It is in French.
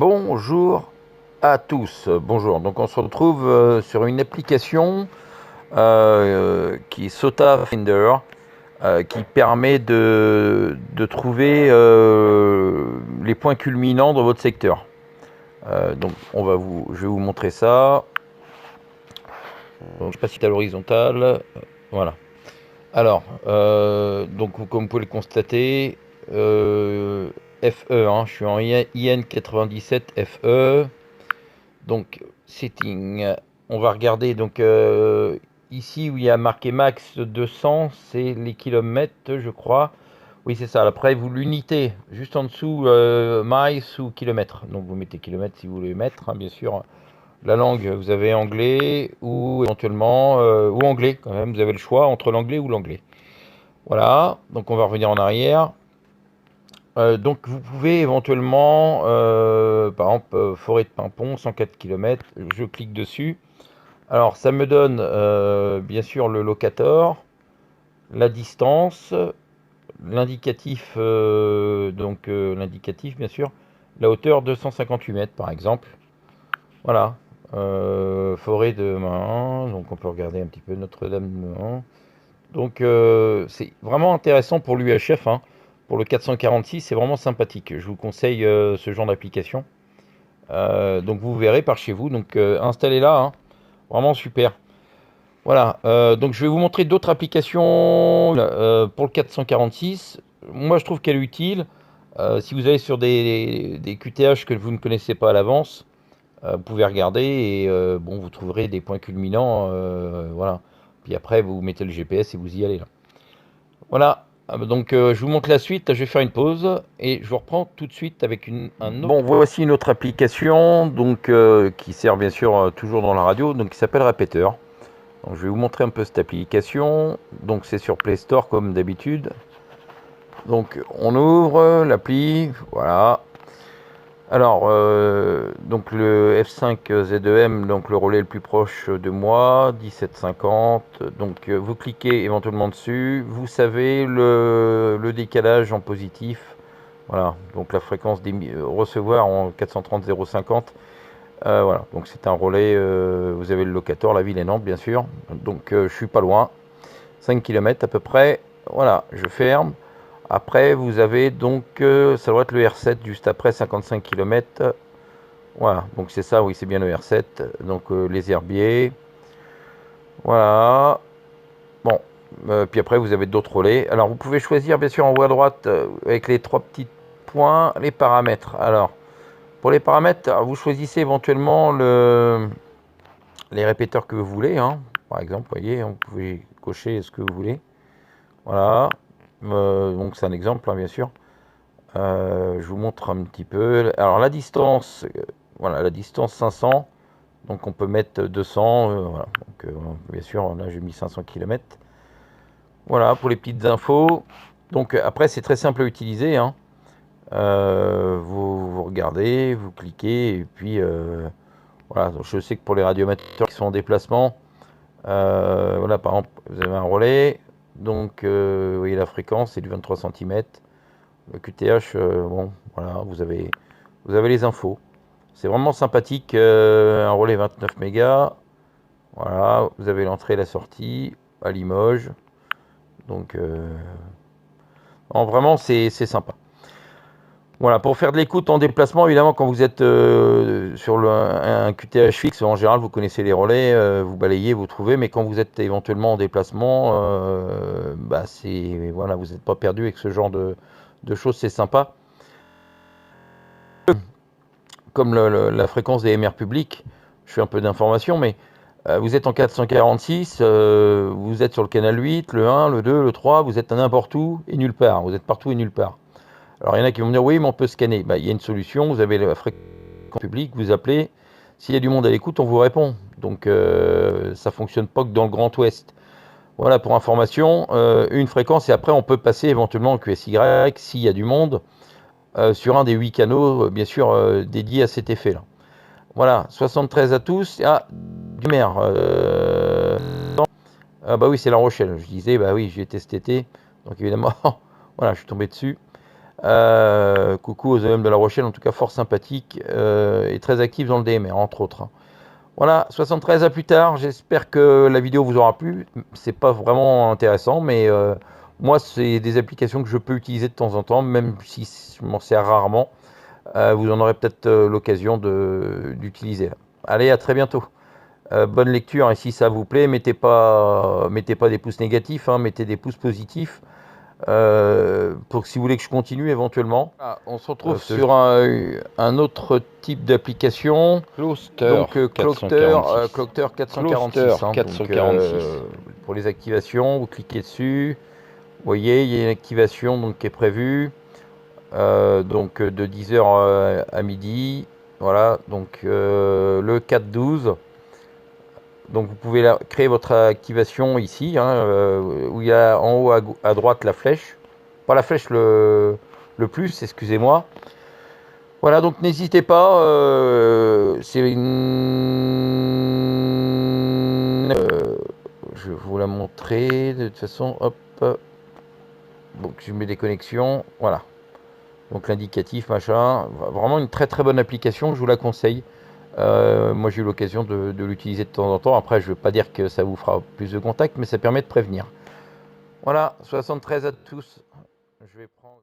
Bonjour à tous. Bonjour. Donc on se retrouve sur une application qui est SOTA Finder, qui permet de trouver les points culminants dans votre secteur. Donc je vais vous montrer ça. Donc, je passe à l'horizontale. Voilà. Alors, donc comme vous pouvez le constater, FE, hein, je suis en IN97 FE. Donc, setting. On va regarder. Donc, ici où il y a marqué max 200, c'est les kilomètres, je crois. Oui, c'est ça. Après, vous l'unité, juste en dessous, miles ou kilomètres. Donc, vous mettez kilomètres si vous voulez mettre, hein, bien sûr. La langue, vous avez anglais ou éventuellement, ou anglais quand même. Vous avez le choix entre l'anglais ou l'anglais. Voilà. Donc, on va revenir en arrière. Donc vous pouvez éventuellement, par exemple, forêt de Pimpon, 104 km, je clique dessus. Alors ça me donne bien sûr le locator, la distance, l'indicatif, l'indicatif bien sûr, la hauteur 258 mètres par exemple. Voilà, forêt de Main, donc on peut regarder un petit peu Notre-Dame de Main. Donc c'est vraiment intéressant pour l'UHF, hein. Pour le 446, c'est vraiment sympathique. Je vous conseille ce genre d'application. Donc vous verrez par chez vous. Donc installez-la, hein. Vraiment super. Voilà. Donc je vais vous montrer d'autres applications pour le 446. Moi je trouve qu'elle est utile. Si vous allez sur des QTH que vous ne connaissez pas à l'avance, vous pouvez regarder et bon, vous trouverez des points culminants. Voilà. Puis après, vous mettez le GPS et vous y allez là. Voilà, donc je vous montre la suite, je vais faire une pause et je vous reprends tout de suite avec un autre. Bon, voici une autre application donc, qui sert bien sûr toujours dans la radio, donc qui s'appelle Répéteur. Donc, je vais vous montrer un peu cette application. Donc c'est sur Play Store comme d'habitude. Donc on ouvre l'appli, voilà. Alors, donc le F5 ZEM, donc le relais le plus proche de moi, 1750. Donc vous cliquez éventuellement dessus. Vous savez le décalage en positif. Voilà, donc la fréquence des recevoir en 430 050. Voilà, donc c'est un relais. Vous avez le locator, la ville et Nantes, bien sûr. Donc je suis pas loin, 5 km à peu près. Voilà, je ferme. Après, vous avez donc, ça doit être le R7 juste après 55 km. Voilà, donc c'est ça, oui, c'est bien le R7. Donc les herbiers. Voilà. Bon, puis après, vous avez d'autres relais. Alors, vous pouvez choisir, bien sûr, en haut à droite, avec les trois petits points, les paramètres. Alors, pour les paramètres, alors, vous choisissez éventuellement les répéteurs que vous voulez, hein. Par exemple, vous voyez, vous pouvez cocher ce que vous voulez. Voilà. Donc, c'est un exemple, hein, bien sûr. Je vous montre un petit peu. Alors, la distance, voilà, la distance 500. Donc on peut mettre 200, voilà. Donc bien sûr, là j'ai mis 500 km. Voilà pour les petites infos. Donc après c'est très simple à utiliser, hein. Vous regardez, vous cliquez et puis voilà. Donc, je sais que pour les radioamateurs qui sont en déplacement, voilà, par exemple vous avez un relais, donc vous voyez la fréquence c'est du 23 cm. Le QTH, bon voilà, vous avez les infos. C'est vraiment sympathique, un relais 29 mégas. Voilà, vous avez l'entrée et la sortie à Limoges. Donc, vraiment, c'est sympa. Voilà, pour faire de l'écoute en déplacement, évidemment, quand vous êtes sur un QTH fixe, en général, vous connaissez les relais, vous balayez, vous trouvez, mais quand vous êtes éventuellement en déplacement, bah voilà, vous n'êtes pas perdu avec ce genre de choses, c'est sympa. Comme la fréquence des MR publics, je fais un peu d'information, mais vous êtes en 446, vous êtes sur le canal 8, le 1, le 2, le 3, vous êtes n'importe où et nulle part. Vous êtes partout et nulle part. Alors il y en a qui vont me dire oui, mais on peut scanner. Bah, il y a une solution, vous avez la fréquence publique, vous appelez. S'il y a du monde à l'écoute, on vous répond. Donc ça fonctionne pas que dans le Grand Ouest. Voilà pour information, une fréquence et après on peut passer éventuellement en QSY s'il y a du monde sur un des 8 canaux, bien sûr, dédiés à cet effet-là. Voilà, 73 à tous. Ah, du maire. Ah bah oui, c'est La Rochelle. Je disais, bah oui, j'y étais cet été. Donc évidemment, voilà, je suis tombé dessus. Coucou aux OM de La Rochelle, en tout cas fort sympathique et très actif dans le DMR, entre autres. Voilà, 73 à plus tard, j'espère que la vidéo vous aura plu. C'est pas vraiment intéressant, mais moi, c'est des applications que je peux utiliser de temps en temps, même si je m'en sers rarement. Vous en aurez peut-être l'occasion d'utiliser. Allez, à très bientôt. Bonne lecture, et si ça vous plaît, mettez pas des pouces négatifs, hein, mettez des pouces positifs. Pour si vous voulez que je continue éventuellement. Voilà, on se retrouve sur un autre type d'application. Closter Donc Clockter 446. Hein, 446. Pour les activations, vous cliquez dessus. Vous voyez, il y a une activation donc, qui est prévue. Donc de 10h à midi. Voilà, donc le 4-12. Donc vous pouvez créer votre activation ici, hein, où il y a en haut à droite la flèche. Pas la flèche, le plus, excusez-moi. Voilà, donc n'hésitez pas, c'est une... je vais vous la montrer, de toute façon, hop. Donc je mets des connexions, voilà. Donc l'indicatif, machin, vraiment une très très bonne application, je vous la conseille. Moi j'ai eu l'occasion de l'utiliser de temps en temps. Après je ne veux pas dire que ça vous fera plus de contacts, mais ça permet de prévenir. Voilà, 73 à tous. Je vais prendre...